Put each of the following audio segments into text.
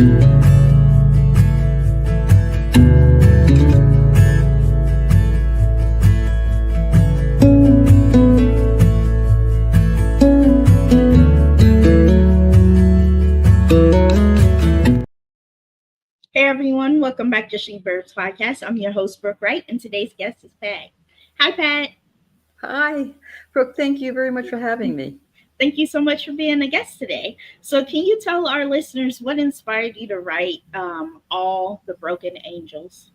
Hey everyone, welcome back to She Birds Podcast. I'm your host, Brooke Wright, and today's guest is Pat. Hi, Pat. Hi, Brooke. Thank you very much for having me. Thank you so much for being a guest today. So, can you tell our listeners what inspired you to write All the Broken Angels?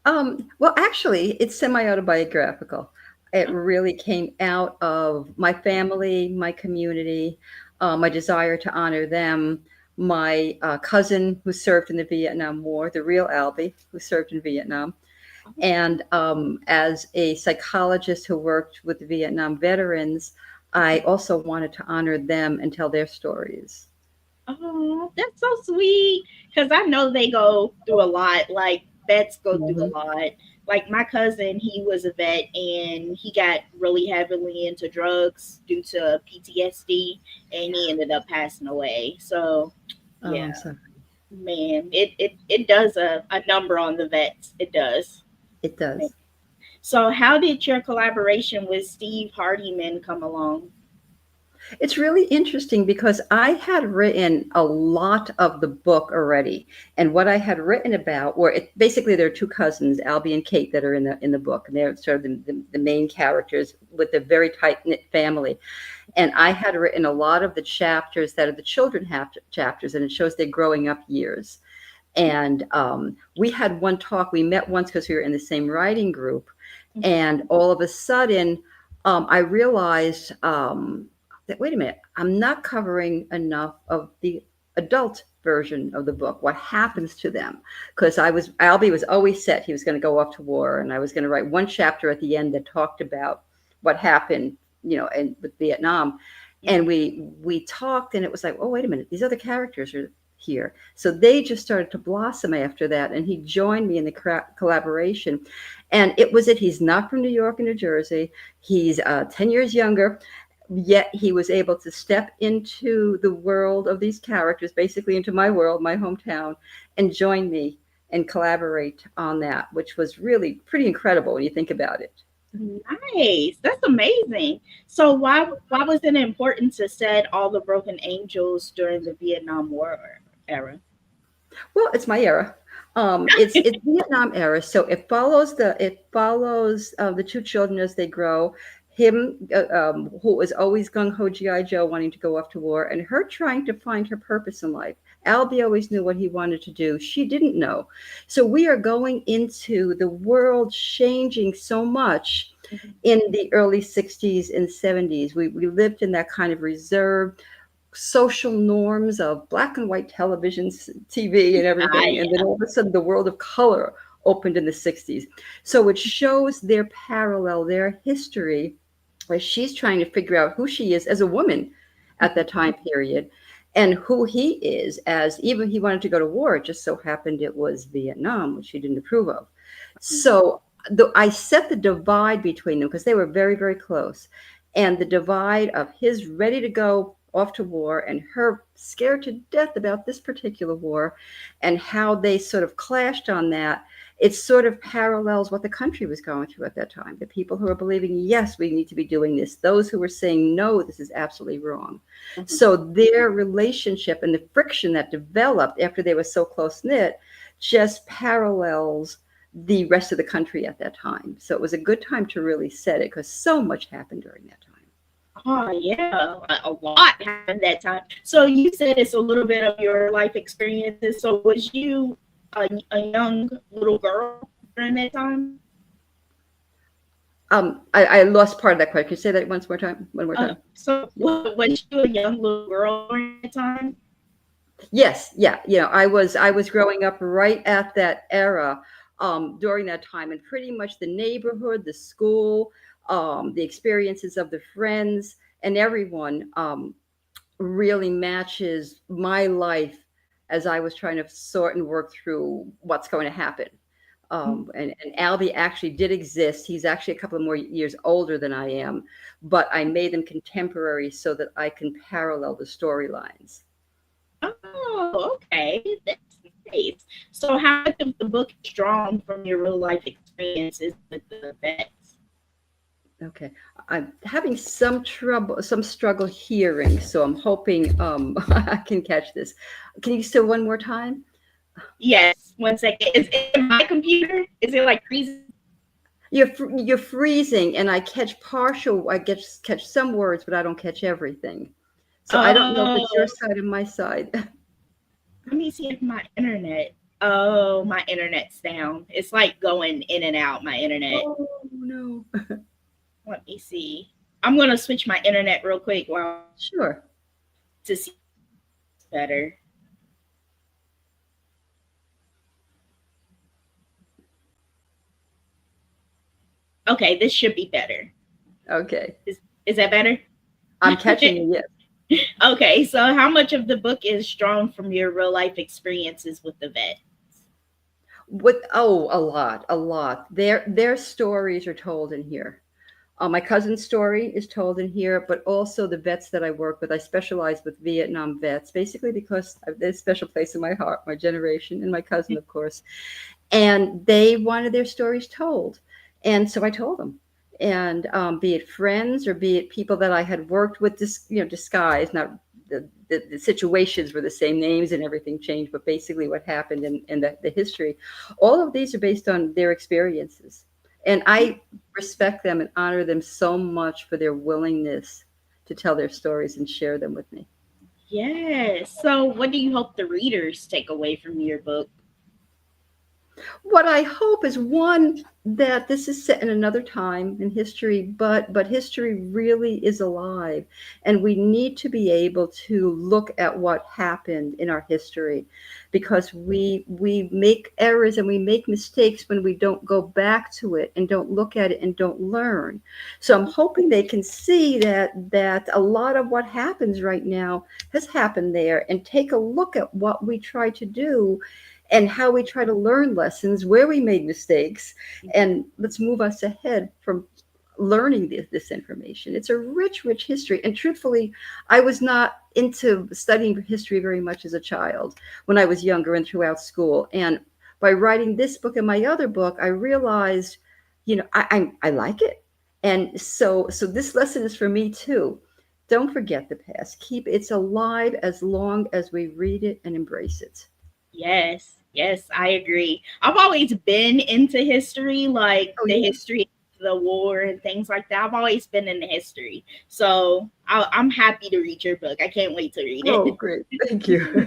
Well, actually, it's semi-autobiographical. It really came out of my family, my community, my desire to honor them, my cousin who served in the Vietnam War, the real Albie who served in Vietnam, and as a psychologist who worked with the Vietnam veterans, I also wanted to honor them and tell their stories. Oh, that's so sweet. Because I know they go through a lot. Like, vets go through a Mhm. lot. Like, my cousin, he was a vet and he got really heavily into drugs due to PTSD and he ended up passing away. So, Oh, yeah, I'm sorry. man, it does a number on the vets. It does. It does. So, how did your collaboration with Steve Hardiman come along? It's really interesting because I had written a lot of the book already, and what I had written about were basically there are two cousins, Albie and Kate, that are in the book, and they're sort of the main characters with a very tight knit family. And I had written a lot of the chapters that are the children have chapters, and it shows their growing up years. And we had one talk. We met once because we were in the same writing group, and all of a sudden, I realized that wait a minute, I'm not covering enough of the adult version of the book. What happens to them? Because Albie was always set he was going to go off to war, and I was going to write one chapter at the end that talked about what happened, with Vietnam. And we talked, and it was like, oh wait a minute, these other characters are here. So they just started to blossom after that, and he joined me in the collaboration. And it was it. He's not from New York or New Jersey. He's 10 years younger, yet he was able to step into the world of these characters, basically into my world, my hometown, and join me and collaborate on that, which was really pretty incredible when you think about it. Nice. That's amazing. So why was it important to set all the broken angels during the Vietnam War era? Well, it's my era. It's Vietnam era, so it follows the two children as they grow. Him, who was always gung ho GI Joe, wanting to go off to war, and her trying to find her purpose in life. Albie always knew what he wanted to do. She didn't know. So we are going into the world changing so much in the early 60s and 70s. We lived in that kind of reserved social norms of black and white television, TV, and Ah, everything. And then all of a sudden, the world of color opened in the 60s. So it shows their parallel, their history, where she's trying to figure out who she is as a woman at that time period and who he is as even he wanted to go to war. It just so happened it was Vietnam, which she didn't approve of. So I set the divide between them because they were very, very close. And the divide of his ready to go off to war and her scared to death about this particular war and how they sort of clashed on that. It sort of parallels what the country was going through at that time. The people who were believing, yes, we need to be doing this. Those who were saying, no, this is absolutely wrong. So their relationship and the friction that developed after they were so close knit just parallels the rest of the country at that time. So it was a good time to really set it because so much happened during that time. oh yeah, a lot happened that time. So you said it's a little bit of your life experiences. So was you a young little girl during that time? I lost part of that question. Can you say that once more time? One more time. So was you a young little girl during that time? Yes, yeah. I was growing up right at that era, during that time, and pretty much the neighborhood, the school, the experiences of the friends, and everyone really matches my life as I was trying to sort and work through what's going to happen. And Albie actually did exist. He's actually a couple of more years older than I am, but I made them contemporary so that I can parallel the storylines. Oh, okay. Okay, that's nice. So, how much of the book is drawn from your real life experiences with the vets? Okay. I'm having some struggle hearing, so I'm hoping I can catch this. Can you say one more time? Yes, 1 second. Is it my computer? Is it like freezing? You're freezing, and I catch partial. I catch some words, but I don't catch everything. So I don't know if it's your Oh, side or my side. let me see if my internet. Oh, my internet's down. It's like going in and out, my internet. Oh no. Let me see. I'm gonna switch my internet real quick while Sure. to see if it's better. Okay, this should be better. Okay. Is that better? I'm catching you. Yes. Okay, so how much of the book is drawn from your real life experiences with the vet? A lot, a lot. Their stories are told in here. My cousin's story is told in here, but also the vets that I work with. I specialize with Vietnam vets, basically because there's a special place in my heart, my generation, and my cousin, of course. And they wanted their stories told, and so I told them. And be it friends or be it people that I had worked with, disguised, not the situations were the same, names and everything changed, but basically what happened in the history, all of these are based on their experiences. And I respect them and honor them so much for their willingness to tell their stories and share them with me. Yes. So, what do you hope the readers take away from your book? What I hope is, one, that this is set in another time in history, but history really is alive, and we need to be able to look at what happened in our history, because we make errors and we make mistakes when we don't go back to it and don't look at it and don't learn. So I'm hoping they can see that a lot of what happens right now has happened there, and take a look at what we try to do and how we try to learn lessons where we made mistakes, and let's move us ahead from learning this information. It's a rich history, and truthfully, I was not into studying history very much as a child when I was younger and throughout school. And by writing this book and my other book, I realized, I like it. And so this lesson is for me too. Don't forget the past. Keep it's alive as long as we read it and embrace it. Yes, yes, I agree. I've always been into history, like Oh the yeah. history of the war and things like that. I've always been in the history. So, I'm happy to read your book. I can't wait to read Oh, it. great. Thank you.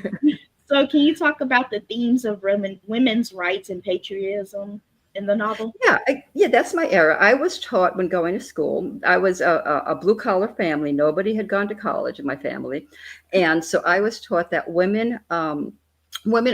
So, can you talk about the themes of women's rights and patriotism in the novel? Yeah, that's my era. I was taught when going to school. I was a blue collar family. Nobody had gone to college in my family, and so I was taught that women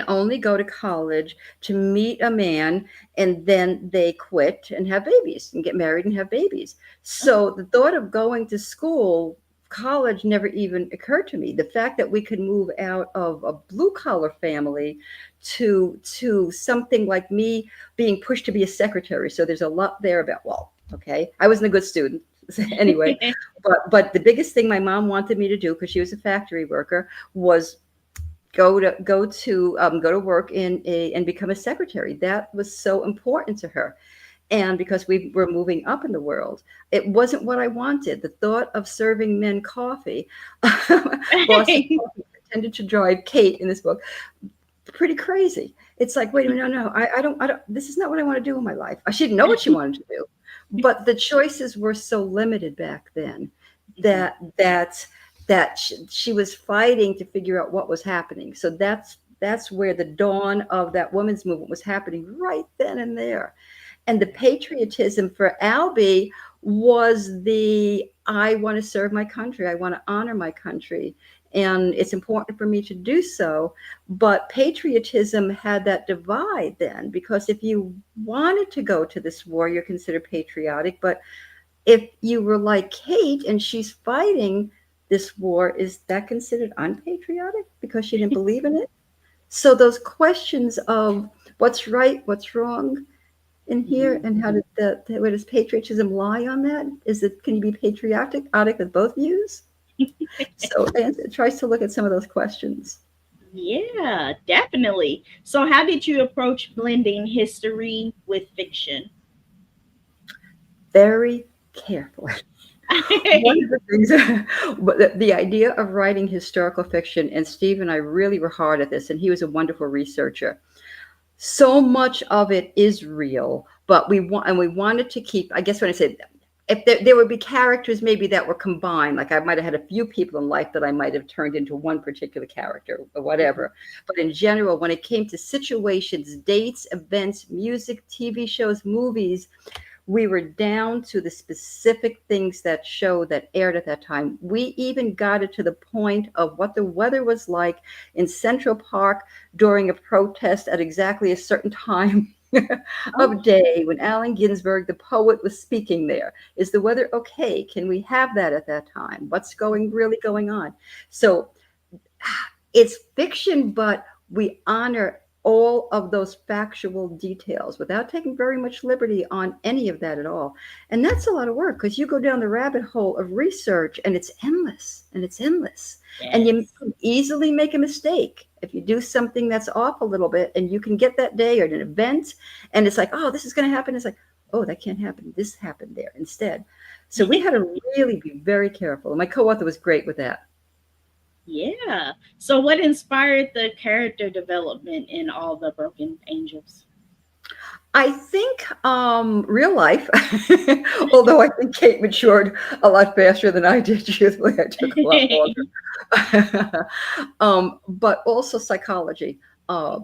only go to college to meet a man, and then they quit and have babies and get married and have babies. So the thought of going to school, college, never even occurred to me. The fact that we could move out of a blue collar family to something like me being pushed to be a secretary. So there's a lot there about, well, okay, I wasn't a good student anyway, but the biggest thing my mom wanted me to do, because she was a factory worker, was go to work and become a secretary. That was so important to her. And because we were moving up in the world, it wasn't what I wanted. The thought of serving men coffee, Boston Coffee tended to drive Kate in this book pretty crazy. It's like, wait a minute, no, I don't, this is not what I want to do in my life. She didn't know what she wanted to do, but the choices were so limited back then that she was fighting to figure out what was happening. So that's where the dawn of that women's movement was happening, right then and there. And the patriotism for Albie was the, I want to serve my country. I want to honor my country. And it's important for me to do so. But patriotism had that divide then, because if you wanted to go to this war, you're considered patriotic. But if you were like Kate and she's fighting this war, is that considered unpatriotic because she didn't believe in it? So those questions of what's right, what's wrong in here, and how did where does patriotism lie on that? Is it, can you be patriotic with both views? So it tries to look at some of those questions. Yeah, definitely. So, how did you approach blending history with fiction? Very carefully. One of the things, but the idea of writing historical fiction, and Steve and I really were hard at this, and he was a wonderful researcher. So much of it is real, but we wanted to keep. I guess when I said if there would be characters maybe that were combined, like I might have had a few people in life that I might have turned into one particular character or whatever. But in general, when it came to situations, dates, events, music, TV shows, movies, we were down to the specific things that show that aired at that time. We even got it to the point of what the weather was like in Central Park during a protest at exactly a certain time Oh, of day when Allen Ginsberg, the poet, was speaking there. Is the weather okay? Can we have that at that time? What's really going on? So it's fiction, but we honor all of those factual details without taking very much liberty on any of that at all. And that's a lot of work because you go down the rabbit hole of research and it's endless and it's endless. And you yes. can easily make a mistake if you do something that's off a little bit and you can get that day or an event and it's like, oh, this is going to happen. It's like, oh, that can't happen. This happened there instead. So we had to really be very careful. And my co-author was great with that. Yeah. So, what inspired the character development in all the Broken Angels? I think real life, although I think Kate matured a lot faster than I did. Truthfully, I took a lot longer. But also psychology,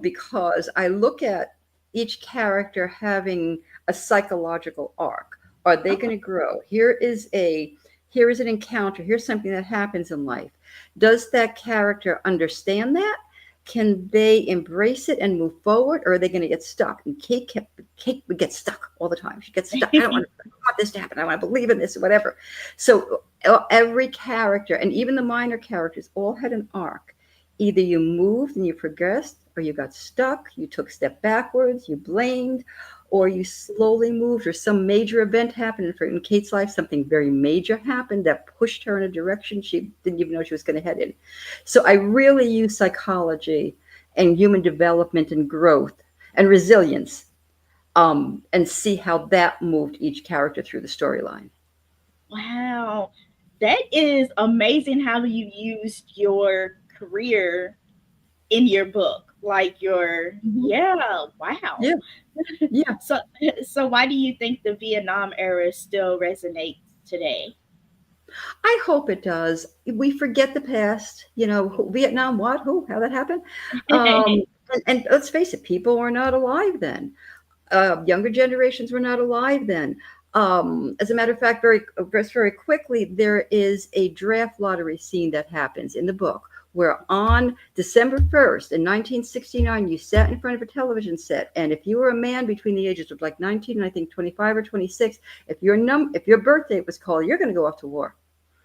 because I look at each character having a psychological arc. Are they going Oh, to grow? Here is an encounter. Here's something that happens in life. Does that character understand that? Can they embrace it and move forward, or are they going to get stuck? And Kate would get stuck all the time. She gets stuck. I don't want this to happen. I want to believe in this, whatever. So every character, and even the minor characters, all had an arc. Either you moved and you progressed, or you got stuck, you took a step backwards, you blamed, or you slowly moved, or some major event happened. In Kate's life, something very major happened that pushed her in a direction she didn't even know she was going to head in. So I really use psychology and human development and growth and resilience, and see how that moved each character through the storyline. wow. That is amazing how you used your career in your book. Like your, Mhm. yeah, wow. Yeah, yeah. So, so why do you think the Vietnam era still resonates today? I hope it does. We forget the past. Vietnam, what, who, how that happened. And let's face it, people were not alive then. Younger generations were not alive then. As a matter of fact, very quickly, there is a draft lottery scene that happens in the book where on December 1st in 1969, you sat in front of a television set, and if you were a man between the ages of like 19 and I think 25 or 26, if your birthday was called, you're going to go off to war.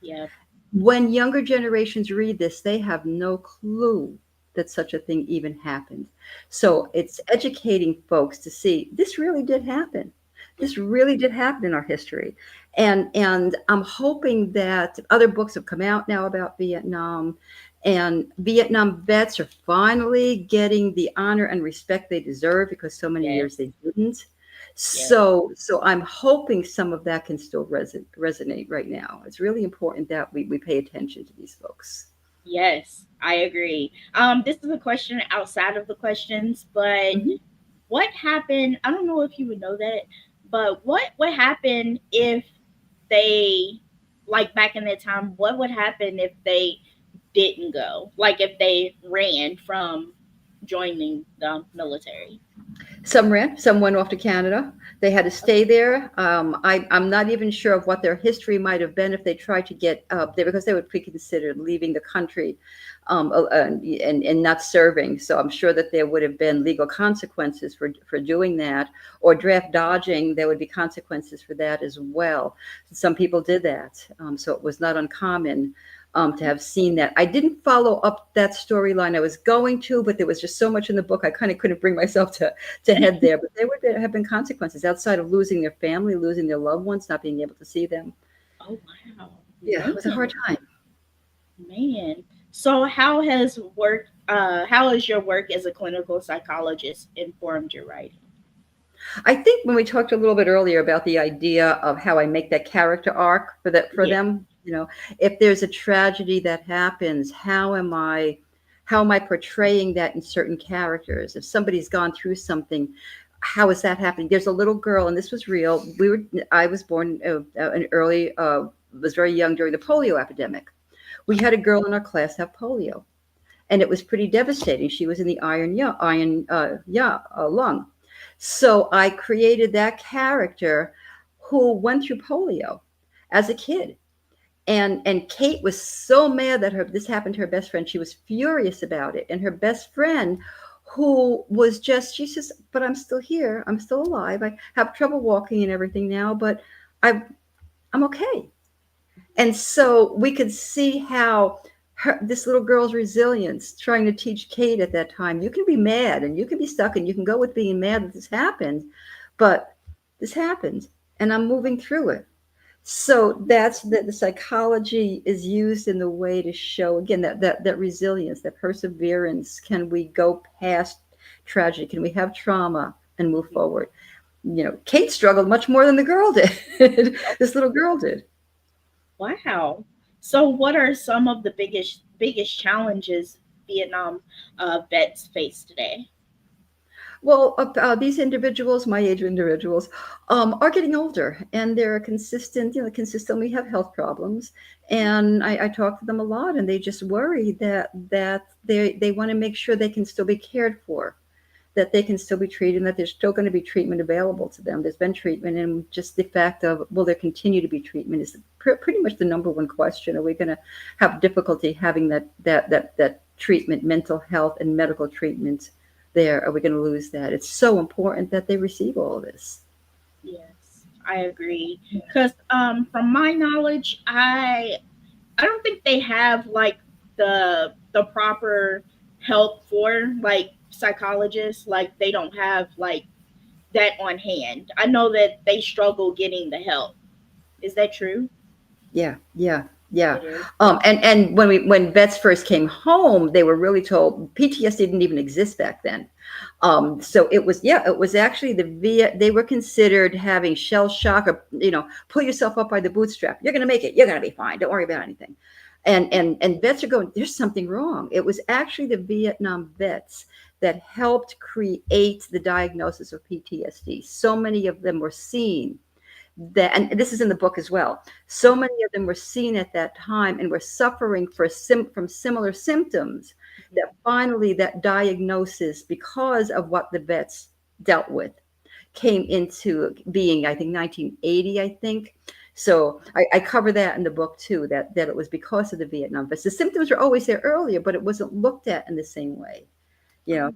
Yeah. When younger generations read this, they have no clue that such a thing even happened. So it's educating folks to see this really did happen. This really did happen in our history. And I'm hoping that other books have come out now about Vietnam, and Vietnam vets are finally getting the honor and respect they deserve because so many years Yes. they didn't. Yes. So I'm hoping some of that can still resonate right now. It's really important that we pay attention to these folks. Yes, I agree. This is a question outside of the questions, but Mhm. what happened? I don't know if you would know that, but what happened if they, like back in that time, what would happen if they didn't go? Like if they ran from joining the military? Some ran, some went off to Canada. They had to stay there. I'm not even sure of what their history might have been if they tried to get there because they would be considered leaving the country, and not serving. So I'm sure that there would have been legal consequences for doing that, or draft dodging. There would be consequences for that as well. Some people did that, so it was not uncommon to have seen that. I didn't follow up that storyline. I was going to, but there was just so much in the book. I kind of couldn't bring myself to head there. But there would have been consequences outside of losing their family, losing their loved ones, not being able to see them. Oh wow, Yeah, it man, was a hard time. man. So how has your work as a clinical psychologist informed your writing? I think when we talked a little bit earlier about the idea of how I make that character arc for Yeah. them, if there's a tragedy that happens, how am I portraying that in certain characters? If somebody's gone through something, how is that happening? There's a little girl, and this was real. I was born an early, was very young during the polio epidemic. We had a girl in our class have polio, and it was pretty devastating. She was in the lung. So I created that character who went through polio as a kid. And Kate was so mad that this happened to her best friend. She was furious about it. And her best friend, who was she says, but I'm still here. I'm still alive. I have trouble walking and everything now, but I, I'm okay. And so we could see how this little girl's resilience, trying to teach Kate at that time, you can be mad and you can be stuck and you can go with being mad that this happened, but this happened and I'm moving through it. So that's the psychology is used in the way to show again that resilience, that perseverance. Can we go past tragedy? Can we have trauma and move forward? Kate struggled much more than the girl did. This little girl did. Wow. So what are some of the biggest challenges Vietnam vets face today? Well, these individuals, my age individuals, are getting older, and they're consistently have health problems. And I talk to them a lot, and they just worry that they want to make sure they can still be cared for, that they can still be treated, and that there's still going to be treatment available to them. There's been treatment, and just the fact of, will there continue to be treatment is pretty much the number one question. Are we going to have difficulty having that treatment, mental health and medical treatment there? Are we going to lose that? It's so important that they receive all of this. Yes, I agree. Because from my knowledge, I don't think they have like the proper help for like psychologists. Like they don't have like that on hand. I know that they struggle getting the help. Is that true? Yeah, yeah, yeah. It is. And when vets first came home, they were really told PTSD didn't even exist back then. So it was actually they were considered having shell shock, or pull yourself up by the bootstrap. You're gonna make it. You're gonna be fine. Don't worry about anything. And vets are going, there's something wrong. It was actually the Vietnam vets that helped create the diagnosis of PTSD. So many of them were seen that, and this is in the book as well, so many of them were seen at that time and were suffering from similar symptoms, that finally that diagnosis, because of what the vets dealt with, came into being, I think 1980, I think. So I cover that in the book too, that it was because of the Vietnam vets. The symptoms were always there earlier, but it wasn't looked at in the same way, you know,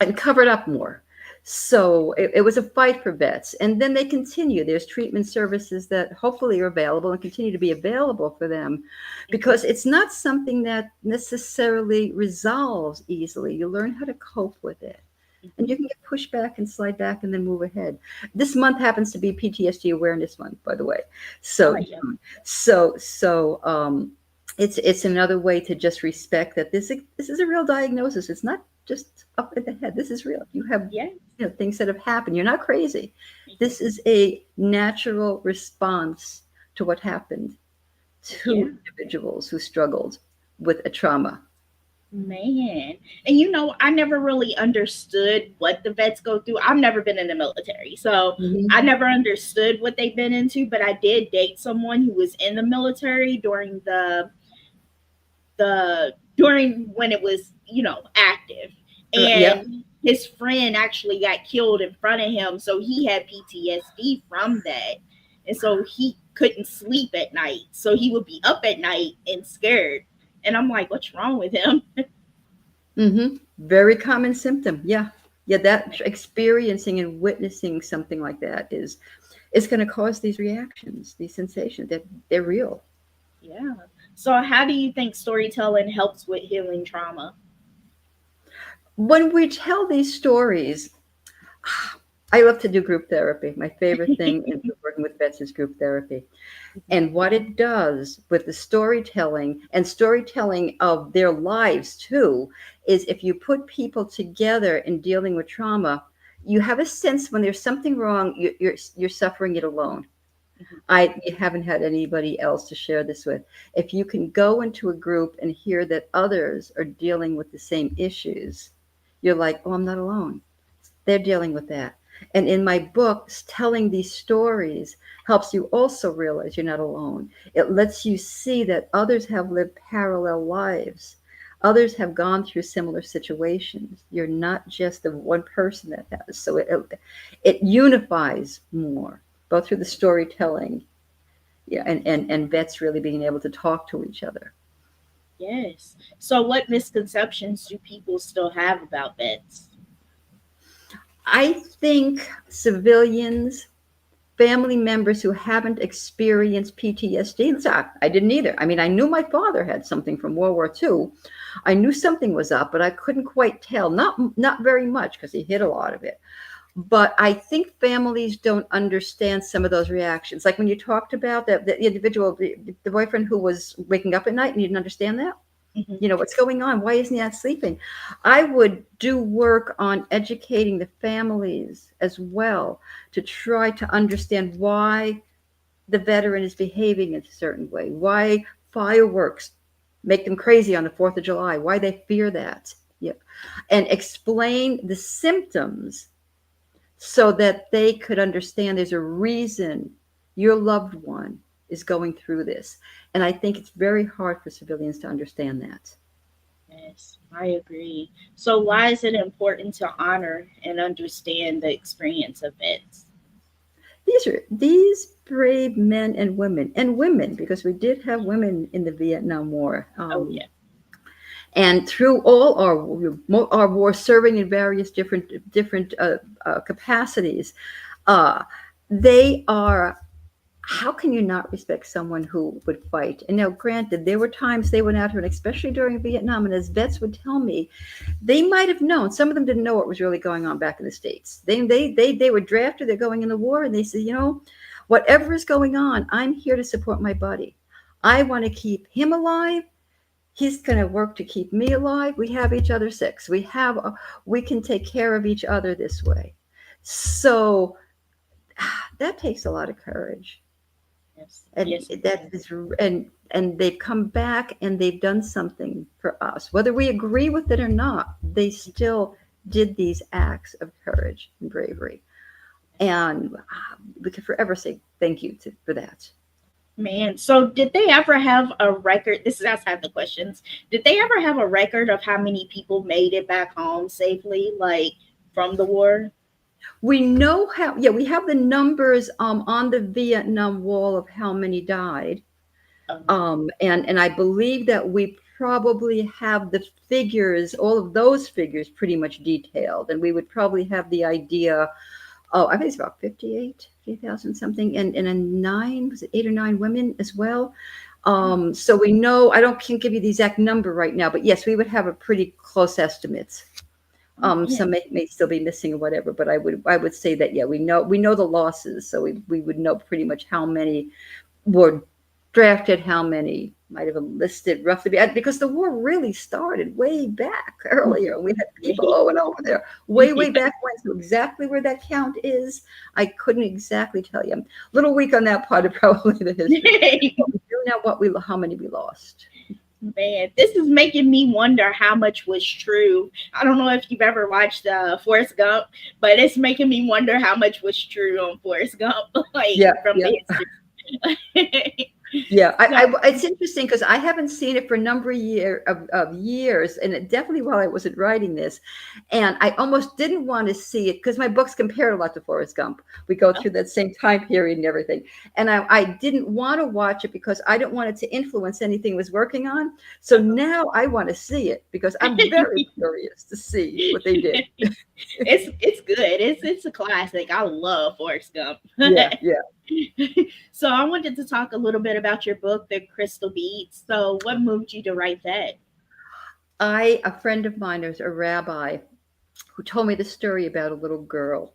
and covered up more. So it was a fight for vets. And then they continue. There's treatment services that hopefully are available and continue to be available for them, because it's not something that necessarily resolves easily. You learn how to cope with it. And you can get pushed back and slide back and then move ahead. This month happens to be PTSD Awareness Month, by the way. Oh So, yeah. it's another way to just respect that this is a real diagnosis. It's not just up in the head. This is real. You have Yeah. things that have happened. You're not crazy. This is a natural response to what happened Yeah. to individuals who struggled with a trauma. Man. And I never really understood what the vets go through. I've never been in the military. So Mhm. I never understood what they've been into, but I did date someone who was in the military during when it was, active. Yep. And his friend actually got killed in front of him, so he had PTSD from that. And so he couldn't sleep at night. So he would be up at night and scared. And I'm like, what's wrong with him? Very common symptom. Yeah. Yeah. That experiencing and witnessing something like that is going to cause these reactions, these sensations. They're real. Yeah. So how do you think storytelling helps with healing trauma? When we tell these stories, I love to do group therapy. My favorite thing in working with vets is group therapy. And what it does with the storytelling and storytelling of their lives too is if you put people together in dealing with trauma, you have a sense when there's something wrong, you're suffering it alone. I you haven't had anybody else to share this with. If you can go into a group and hear that others are dealing with the same issues, you're like, oh, I'm not alone. They're dealing with that. And in my books, telling these stories helps you also realize you're not alone. It lets you see that others have lived parallel lives. Others have gone through similar situations. You're not just the one person that has. So it unifies more, both through the storytelling, yeah, and vets really being able to talk to each other. Yes. So, what misconceptions do people still have about vets? I think civilians, family members who haven't experienced PTSD. I didn't either. I mean, I knew my father had something from World War II. I knew something was up, but I couldn't quite tell. Not very much because he hid a lot of it. But I think families don't understand some of those reactions. Like when you talked about the individual, the boyfriend who was waking up at night and you didn't understand that. Hmm. You know, what's going on? Why isn't he not sleeping? I would do work on educating the families as well to try to understand why the veteran is behaving in a certain way, why fireworks make them crazy on the 4th of July, why they fear that. Yep. And explain the symptoms so that they could understand there's a reason your loved one is going through this. And I think it's very hard for civilians to understand that. Yes, I agree. So, why is it important to honor and understand the experience of vets? These brave men and women, because we did have women in the Vietnam War. Oh, yeah. And through all our wars, serving in various different capacities, uh, they are. How can you not respect someone who would fight? And now, granted, there were times they went out here, and especially during Vietnam, and as vets would tell me, they might have known. Some of them didn't know what was really going on back in the States. They were drafted. They're going in the war, and they said, you know, whatever is going on, I'm here to support my buddy. I want to keep him alive. He's going to work to keep me alive. We have each other six. We can take care of each other this way. So that takes a lot of courage, Yes. and Yes, it that does. is and they've come back and they've done something for us, whether we agree with it or not. They still did these acts of courage and bravery, and we could forever say thank you for that. Man, so did they ever have a record? This is outside the questions. Did they ever have a record of how many people made it back home safely, like from the war? We know how, yeah, we have the numbers on the Vietnam Wall of how many died. And I believe that we probably have the figures, all of those figures pretty much detailed, and we would probably have the idea. Oh, I think it's about 50,000 something, and a nine, was it 8 or 9 women as well? So we know, I don't can't give you the exact number right now, but yes, we would have a pretty close estimates. Oh, man. Some may still be missing or whatever, but I would say that yeah, we know the losses, so we would know pretty much how many were drafted, how many might have enlisted roughly, because the war really started way back earlier. We had people over and over there way back when. So exactly where that count is, I couldn't exactly tell you. I'm a little weak on that part of probably the history. But we do know how many we lost. Man, this is making me wonder how much was true. I don't know if you've ever watched Forrest Gump, but it's making me wonder how much was true on Forrest Gump, like Yeah, from yeah. the history. Yeah, So, it's interesting because I haven't seen it for a number of years, and definitely while I wasn't writing this, and I almost didn't want to see it because my books compare a lot to Forrest Gump. We go through that same time period and everything, and I didn't want to watch it because I didn't want it to influence anything I was working on. So now I want to see it because I'm very curious to see what they did. it's good. It's a classic. I love Forrest Gump. Yeah, yeah. So I wanted to talk a little bit about your book, The Crystal Beads. So what moved you to write that? A friend of mine is a rabbi who told me the story about a little girl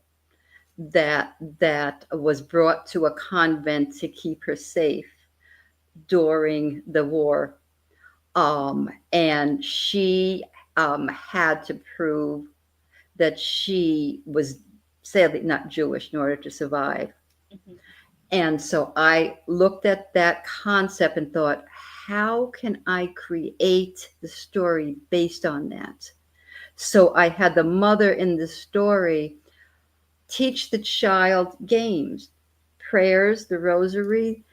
that was brought to a convent to keep her safe during the war. And she had to prove that she was sadly not Jewish in order to survive. Mhm. And so I looked at that concept and thought, how can I create the story based on that? So I had the mother in the story teach the child games, prayers, the rosary,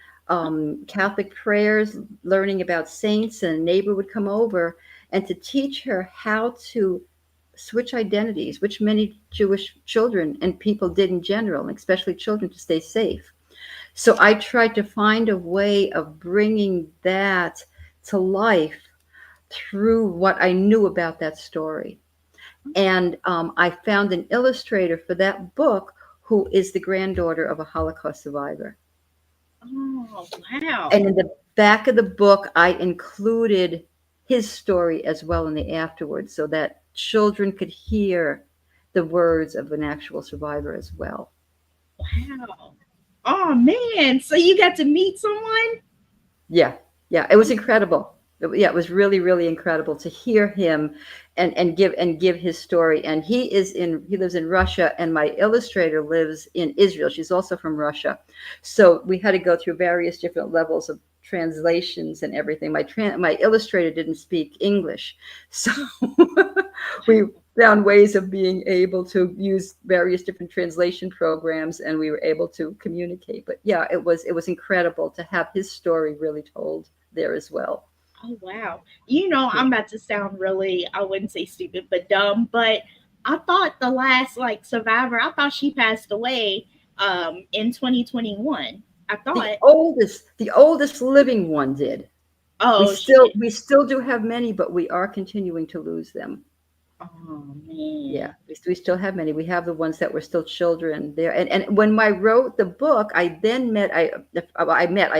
Catholic prayers, learning about saints, and a neighbor would come over and to teach her how to switch identities, which many Jewish children and people did in general, especially children, to stay safe. So I tried to find a way of bringing that to life through what I knew about that story. And I found an illustrator for that book who is the granddaughter of a Holocaust survivor. Oh, wow. And in the back of the book, I included his story as well in the afterwards so that children could hear the words of an actual survivor as well. Wow. Oh man. So you got to meet someone? Yeah, yeah, it was incredible. Yeah, it was really, really incredible to hear him and give his story. And he lives in Russia, and my illustrator lives in Israel. She's also from Russia, so we had to go through various different levels of translations and everything. My illustrator didn't speak English, so we found ways of being able to use various different translation programs, and we were able to communicate. But yeah, it was incredible to have his story really told there as well. Oh wow. You know, Yeah. I'm about to sound really, I wouldn't say stupid, but dumb, but I thought the last like survivor, I thought she passed away in 2021. I thought, The oldest living one did. we oh, she still did. we still do have many, but we are continuing to lose them. Oh Yeah, man. we still have many. We have the ones that were still children there. And when I wrote the book, I then met I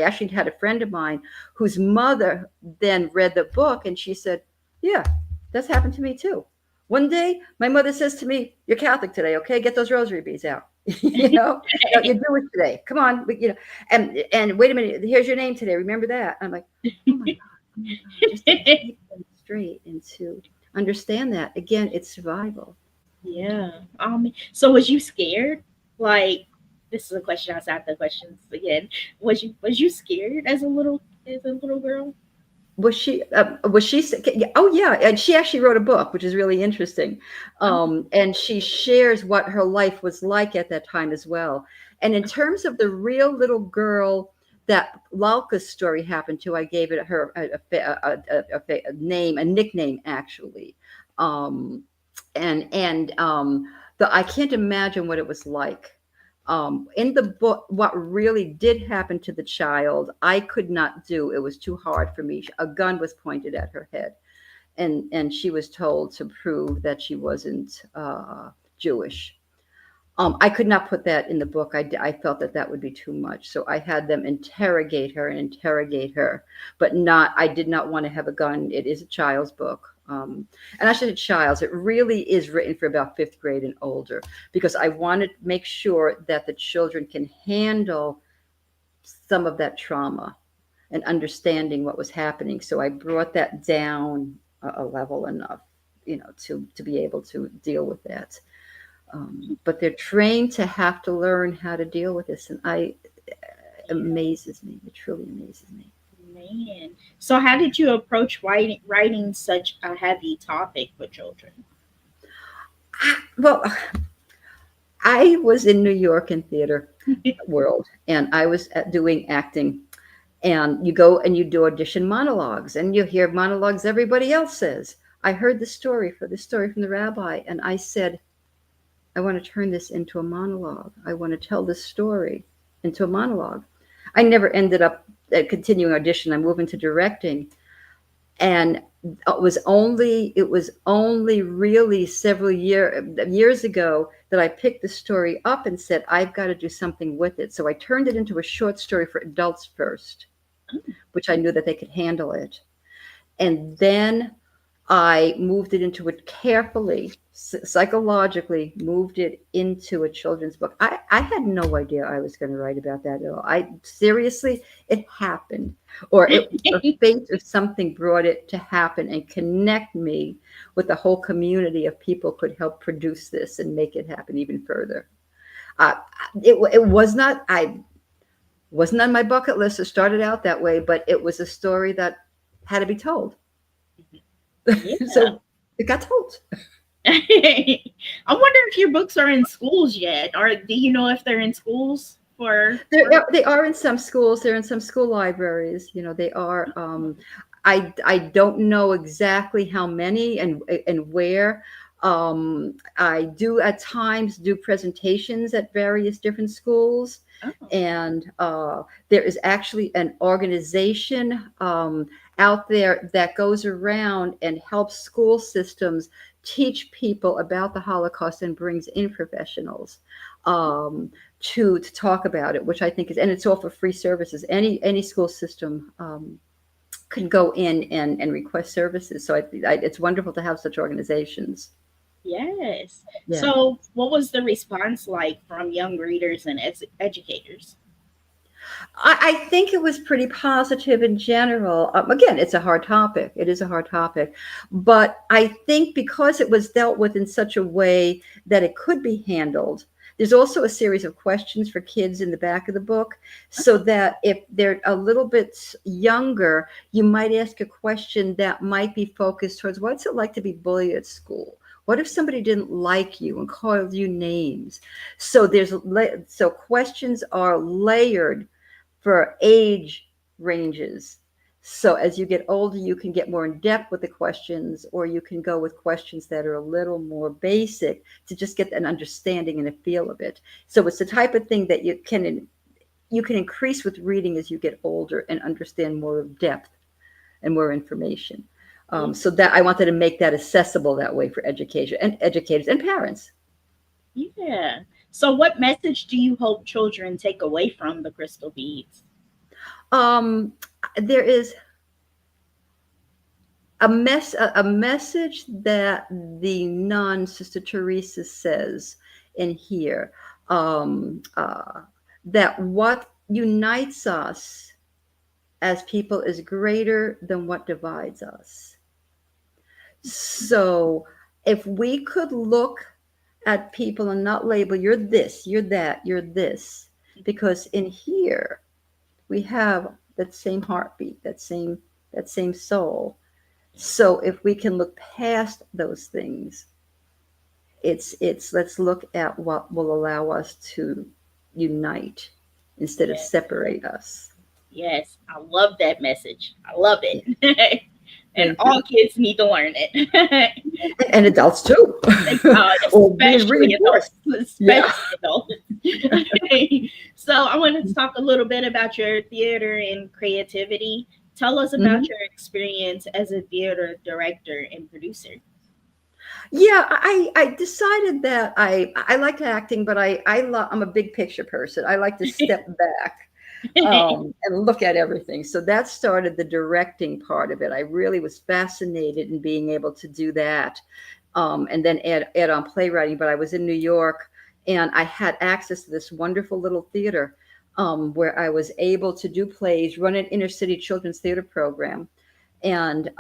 actually had a friend of mine whose mother then read the book, and she said, "Yeah, that's happened to me too." One day, my mother says to me, "You're Catholic today, okay? Get those rosary beads out." No, you're Jewish today. Come on, and wait a minute. Here's your name today. Remember that? I'm like, oh my god, oh my god, just to keep them straight and to understand that again, it's survival. Yeah. So was you scared? Like, this is a question outside the questions again. Was you scared as a little girl? Yeah, oh yeah, and she actually wrote a book, which is really interesting. Oh, And she shares what her life was like at that time as well. And in terms of the real little girl that Lalka's story happened to, I gave it her a name, a nickname actually. um and I can't imagine what it was like. In the book, what really did happen to the child, I could not do. It was too hard for me. A gun was pointed at her head, and she was told to prove that she wasn't Jewish. I could not put that in the book. I felt that that would be too much. So I had them interrogate her, but not, I did not want to have a gun. It is a child's book. And I should say child's, it really is written for about fifth grade and older because I wanted to make sure that the children can handle some of that trauma and understanding what was happening. So I brought that down a level enough, to be able to deal with that. But they're trained to have to learn how to deal with this, and I yeah, amazes me. It truly amazes me. man. So how did you approach writing such a heavy topic for children? Well, I was in New York in theater world, and I was doing acting. And you go and you do audition monologues, and you hear monologues everybody else says. I heard the story from the rabbi, and I said, I want to turn this into a monologue. I want to tell this story into a monologue. I never ended up continuing audition. I moved into directing, and it was only really several years ago that I picked the story up and said I've got to do something with it. So I turned it into a short story for adults first, which I knew that they could handle it, and then I moved it into it carefully psychologically moved it into a children's book. I had no idea I was going to write about that at all. I seriously, it happened, or it or fate or something brought it to happen and connect me with the whole community of people could help produce this and make it happen even further. Uh, it was not I wasn't on my bucket list. It started out that way, but it was a story that had to be told. Yeah. So it got told. I wonder if your books are in schools yet, or do you know if they're in schools They are in some schools. They're in some school libraries. You know, they are. I don't know exactly how many and where. I do at times do presentations at various different schools, Oh, and there is actually an organization out there that goes around and helps school systems teach people about the Holocaust and brings in professionals. Um, to talk about it, which I think is, and it's all for free services. Any school system can go in and request services. So it's wonderful to have such organizations. yes. Yeah. So, what was the response like from young readers and educators? I think it was pretty positive in general. Again, it's a hard topic. It is a hard topic. But I think because it was dealt with in such a way that it could be handled, there's also a series of questions for kids in the back of the book, so that if they're a little bit younger, you might ask a question that might be focused towards what's it like to be bullied at school? What if somebody didn't like you and called you names? So so questions are layered for age ranges. So as you get older, you can get more in depth with the questions, or you can go with questions that are a little more basic to just get an understanding and a feel of it. So it's the type of thing that you can increase with reading as you get older and understand more of depth and more information. Yeah. So that I wanted to make that accessible that way for education and educators and parents. Yeah. So, what message do you hope children take away from the crystal beads? Um, there is a message that the nun Sister Teresa says in here, that what unites us as people is greater than what divides us. So if we could look at people and not label, you're this, you're that, you're this, because in here we have that same heartbeat, that same soul. So if we can look past those things, it's let's look at what will allow us to unite instead of Yes. separate us. Yes. I love that message. I love Yeah, it. And thank all you. kids need to learn it. And adults too. Thank God, Or being especially adults, reinforced. Yeah. especially adults. So I wanted to talk a little bit about your theater and creativity. Tell us about Mhm. your experience as a theater director and producer. Yeah, I decided that I liked acting, but I'm a big picture person. I like to step back and look at everything. So that started the directing part of it. I really was fascinated in being able to do that, and then add on playwriting. But I was in New York, and I had access to this wonderful little theater, where I was able to do plays, run an inner city children's theater program, and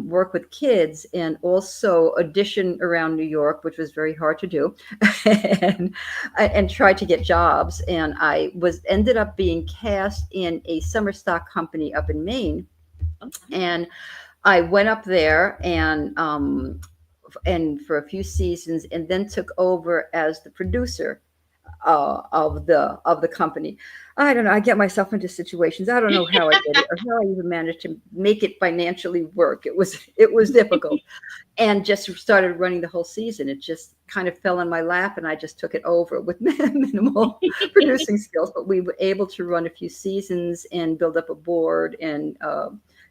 work with kids, and also audition around New York, which was very hard to do, and try to get jobs. And I was ended up being cast in a summer stock company up in Maine, Oh, and I went up there and for a few seasons, and then took over as the producer of the company. I don't know. I get myself into situations. I don't know how I did it or how I even managed to make it financially work. It was difficult, and just started running the whole season. It just kind of fell in my lap, and I just took it over with minimal producing skills. But we were able to run a few seasons and build up a board and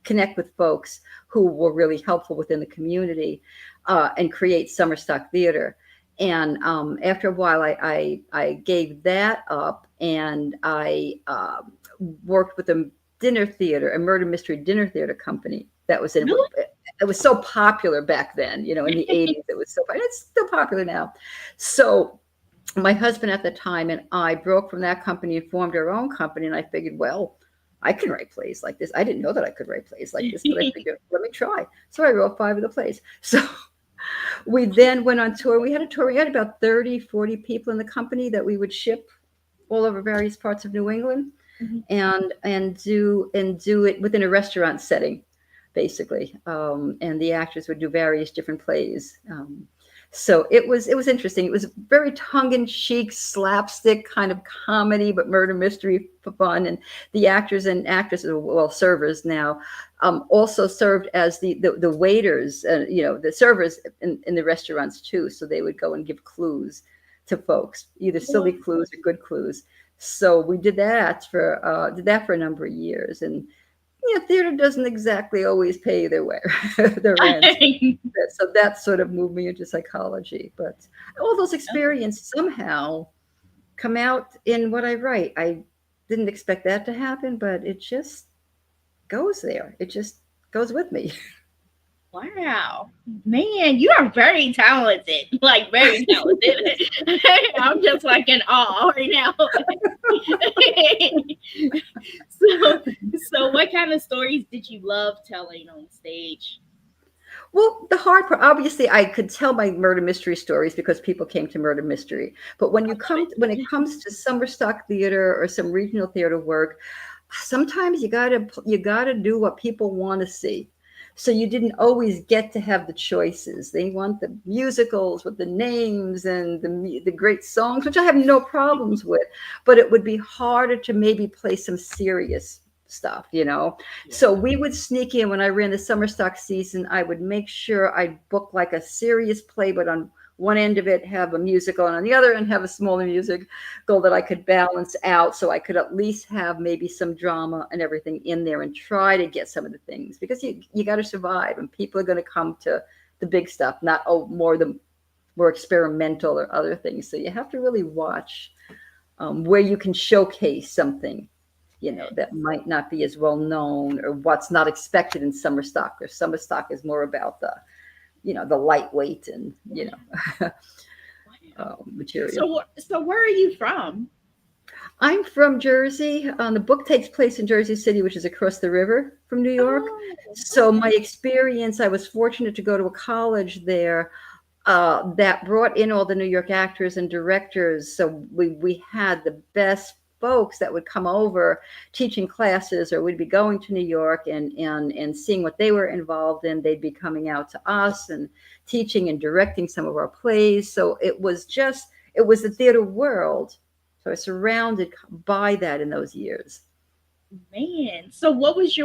connect with folks who were really helpful within the community, and create summer stock theater. And after a while, I gave that up, and I worked with a dinner theater, a murder mystery dinner theater company that was in really? it was so popular back then, in the 80s. It was so, it's still popular now. So my husband at the time and I broke from that company and formed our own company. And I figured, well, I can write plays like this. I didn't know that I could write plays like this, but I figured, let me try. So I wrote 5 of the plays. So we then went on tour. We had a tour. We had about 30, 40 people in the company that we would ship all over various parts of New England Mhm. and do it within a restaurant setting, basically. And the actors would do various different plays. So it was interesting. It was very tongue in cheek, slapstick kind of comedy, but murder mystery fun. And the actors and actresses, well, servers now, also served as the waiters, the servers in the restaurants too. So they would go and give clues to folks, either silly clues or good clues. So we did that for a number of years. And theater doesn't exactly always pay their way, their rent. So that sort of moved me into psychology. But all those experiences somehow come out in what I write. I didn't expect that to happen, but it just goes there. It just goes with me. Wow. Man, you are very talented. Like very talented. I'm just like in awe right now. So what kind of stories did you love telling on stage? Well, the hard part, obviously, I could tell my murder mystery stories because people came to murder mystery. But when it comes to summer stock theater or some regional theater work, sometimes you gotta do what people want to see. So you didn't always get to have the choices. They want the musicals with the names and the great songs, which I have no problems with. But it would be harder to maybe play some serious stuff. Yeah. So we would sneak in when I ran the summer stock season. I would make sure I book like a serious play, but on one end of it have a musical, and on the other end have a smaller musical that I could balance out, so I could at least have maybe some drama and everything in there and try to get some of the things, because you got to survive, and people are going to come to the big stuff, not more experimental or other things. So you have to really watch where you can showcase something that might not be as well known, or what's not expected in summer stock. Or summer stock is more about the lightweight and Wow. material. So where are you from? I'm from Jersey. The book takes place in Jersey City, which is across the river from New York. Oh, So okay. my experience, I was fortunate to go to a college there that brought in all the New York actors and directors. So we had the best folks that would come over teaching classes, or we'd be going to New York and seeing what they were involved in. They'd be coming out to us and teaching and directing some of our plays. So it was the theater world. So I was surrounded by that in those years. Man. So what was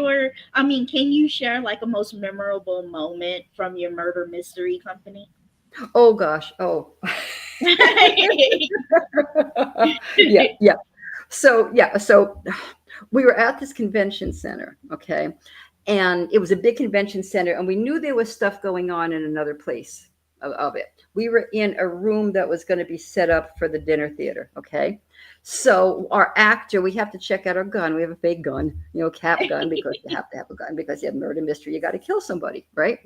I mean, can you share like a most memorable moment from your murder mystery company? Oh gosh. Oh. Yeah, yeah. So we were at this convention center, okay? And it was a big convention center, and we knew there was stuff going on in another place of it. We were in a room that was going to be set up for the dinner theater, okay? So our actor, we have to check out our gun. We have a fake gun, cap gun, because you have to have a gun because you have murder mystery. You got to kill somebody, right?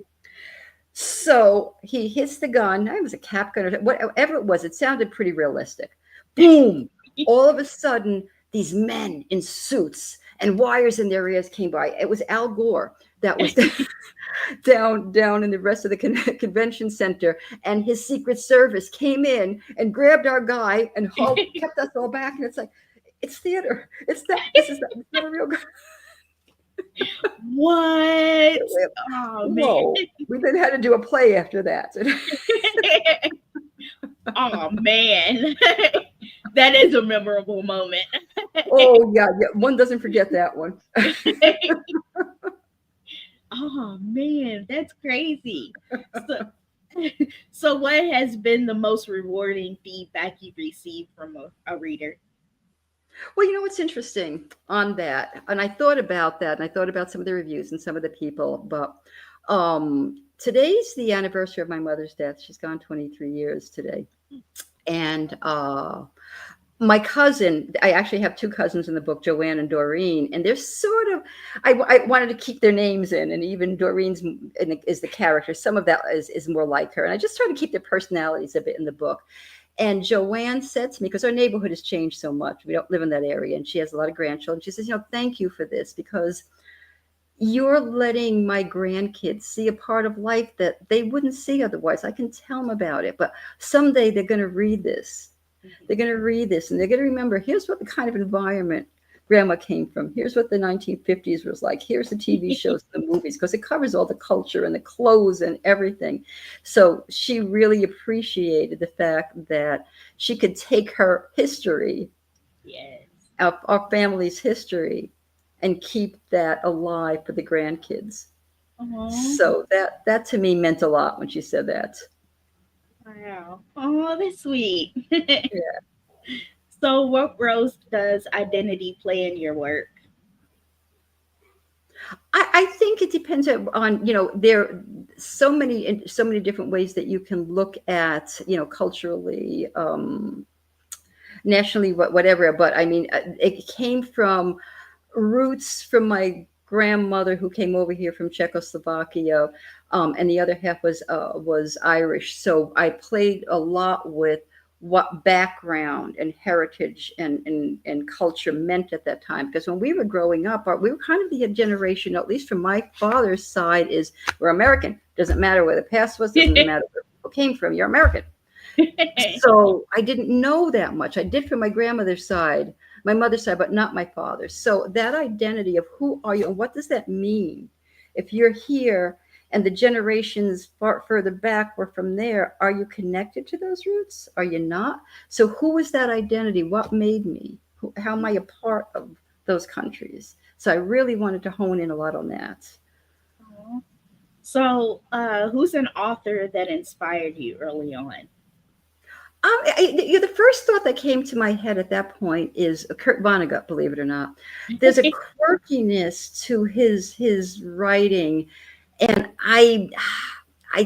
So he hits the gun. It was a cap gun or whatever it was. It sounded pretty realistic. Boom! All of a sudden, these men in suits and wires in their ears came by. It was Al Gore that was down in the rest of the convention center, and his Secret Service came in and grabbed our guy and kept us all back. And it's like, it's theater. It's that. It's not a real guy. What? Oh man. Whoa! We then had to do a play after that. Oh man. That is a memorable moment. Oh yeah, yeah. One doesn't forget that one. Oh man, that's crazy. So, so what has been the most rewarding feedback you've received from a reader? Well, what's interesting on that, and I thought about that, and I thought about some of the reviews and some of the people, but today's the anniversary of my mother's death. She's gone 23 years today, and my cousin, I actually have two cousins in the book, Joanne and Doreen, and they're sort of, I wanted to keep their names in, and even Doreen's is the character. Some of that is more like her, and I just try to keep their personalities a bit in the book. And Joanne said to me, because our neighborhood has changed so much, we don't live in that area, and she has a lot of grandchildren. She says, thank you for this, because you're letting my grandkids see a part of life that they wouldn't see otherwise. I can tell them about it, but someday they're going to read this. They're going to read this and they're going to remember, here's what the kind of environment grandma came from. Here's what the 1950s was like. Here's the TV shows and the movies, because it covers all the culture and the clothes and everything. So she really appreciated the fact that she could take her history, Yes. our family's history, and keep that alive for the grandkids. Oh, So that to me meant a lot when she said that. wow. Oh, that's sweet. Yeah. So, what role does identity play in your work? I think it depends on, there are so many different ways that you can look at, culturally, nationally, whatever. But I mean, it came from roots from my grandmother who came over here from Czechoslovakia, and the other half was Irish. So I played a lot with what background and heritage and culture meant at that time. Because when we were growing up, we were kind of the generation, at least from my father's side, is we're American. Doesn't matter where the past was. Doesn't matter where people came from. You're American. So I didn't know that much. I did from my grandmother's side, my mother's side, but not my father's. So that identity of who are you and what does that mean? If you're here and the generations far further back were from there, are you connected to those roots? Are you not? So who is that identity? What made me? How am I a part of those countries? So I really wanted to hone in a lot on that. Oh. So, who's an author that inspired you early on? The first thought that came to my head at that point is Kurt Vonnegut. Believe it or not, there's a quirkiness to his writing, and I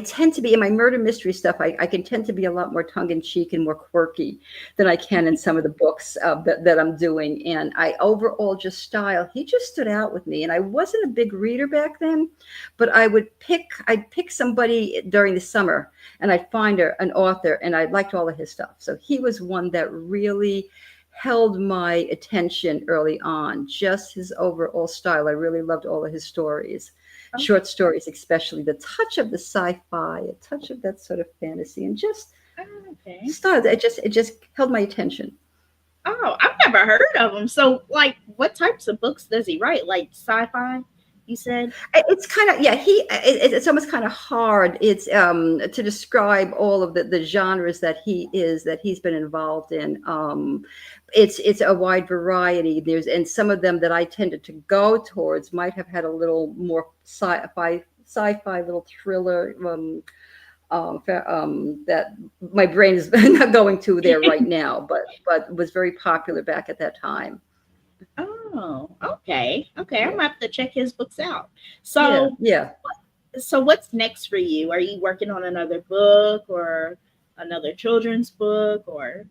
tend to be in my murder mystery stuff. I can tend to be a lot more tongue in cheek and more quirky than I can in some of the books that I'm doing. And I overall just style. He just stood out with me. And I wasn't a big reader back then, but I'd pick somebody during the summer, and I'd find an author, and I liked all of his stuff. So he was one that really held my attention early on. Just his overall style. I really loved all of his stories, Oh, short stories, especially the touch of the sci-fi, a touch of that sort of fantasy, and just okay. style. It just held my attention. Oh, I've never heard of him. So, like, what types of books does he write? Like sci-fi, you said? It's kind of, yeah. It's almost kind of hard. It's to describe all of the genres that he's been involved in. It's a wide variety. There's and some of them that I tended to go towards might have had a little more sci-fi little thriller. That my brain is not going to there right now, but was very popular back at that time. Oh, okay. Okay, I'm Yeah, gonna have to check his books out. yeah, So, yeah. what's next for you? Are you working on another book or another children's book or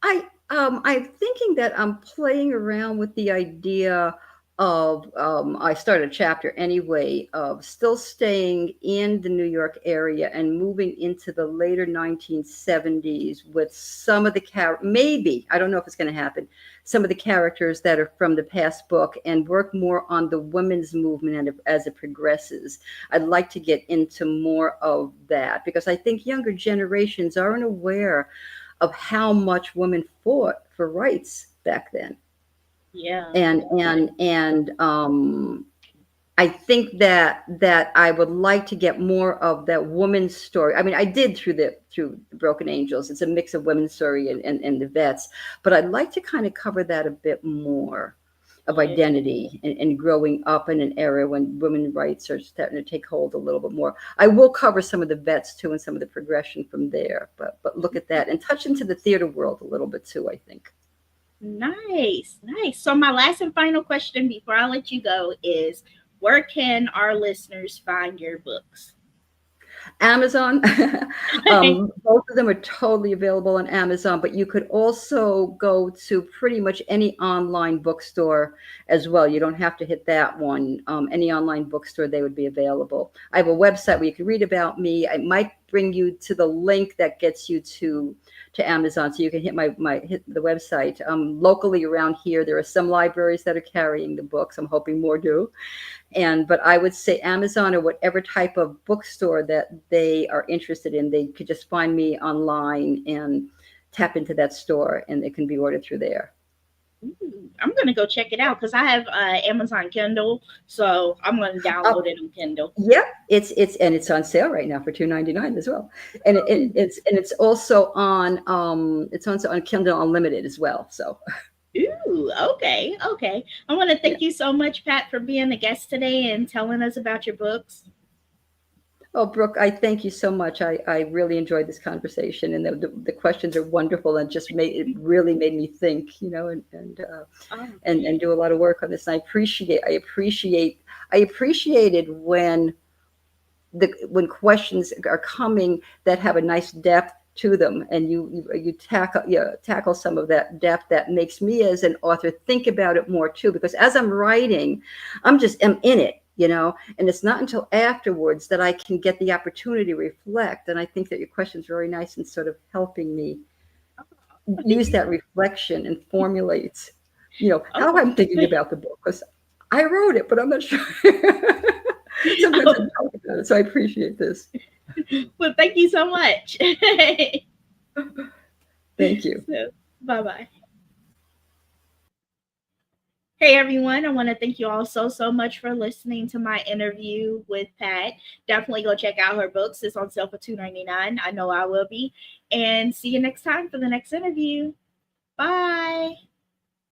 I'm thinking that I'm playing around with the idea of I started a chapter anyway of still staying in the New York area and moving into the later 1970s with some of the maybe I don't know if it's going to happen, some of the characters that are from the past book, and work more on the women's movement and as it progresses. I'd like to get into more of that because I think younger generations aren't aware of how much women fought for rights back then. yeah. And I think that I would like to get more of that woman's story. I mean, I did through the Broken Angels. It's a mix of women's story and the vets, but I'd like to kind of cover that a bit more of Yeah. identity and growing up in an era when women's rights are starting to take hold a little bit more. I will cover some of the vets too and some of the progression from there, but look at that and touch into the theater world a little bit too, I think. Nice, nice. So my last and final question before I let you go is where can our listeners find your books? Amazon. Both of them are totally available on Amazon, but you could also go to pretty much any online bookstore as well. You don't have to hit that one. Any online bookstore, they would be available. I have a website where you can read about me. I might bring you to the link that gets you to Amazon, so you can hit the website. Locally around here, there are some libraries that are carrying the books. I'm hoping more do. But I would say Amazon or whatever type of bookstore that they are interested in, they could just find me online and tap into that store, and it can be ordered through there. Ooh, I'm gonna go check it out because I have Amazon Kindle, so I'm gonna Uh, download it on Kindle. yeah, it's on sale right now for $2.99 as well, and it's also on Kindle Unlimited as well. So Ooh, okay, okay. I want to yeah. thank you so much, Pat, for being a guest today and telling us about your books. Oh, Brooke, I thank you so much. I really enjoyed this conversation, and the questions are wonderful, and just made it really made me think, Oh, and do a lot of work on this. And I appreciated when questions are coming that have a nice depth to them, and you tackle some of that depth that makes me as an author think about it more too, because as I'm writing, I'm in it, and it's not until afterwards that I can get the opportunity to reflect. And I think that your question's very nice in sort of helping me use that reflection and formulate, how oh, I'm thinking about the book, because I wrote it, but I'm not sure. Sometimes I oh. talk about it, so I appreciate this. Well, thank you so much. Thank you. So, bye bye. Hey everyone, I want to thank you all so much for listening to my interview with Pat. Definitely go check out her books. It's on sale for $2.99. I know I will be. And see you next time for the next interview. Bye.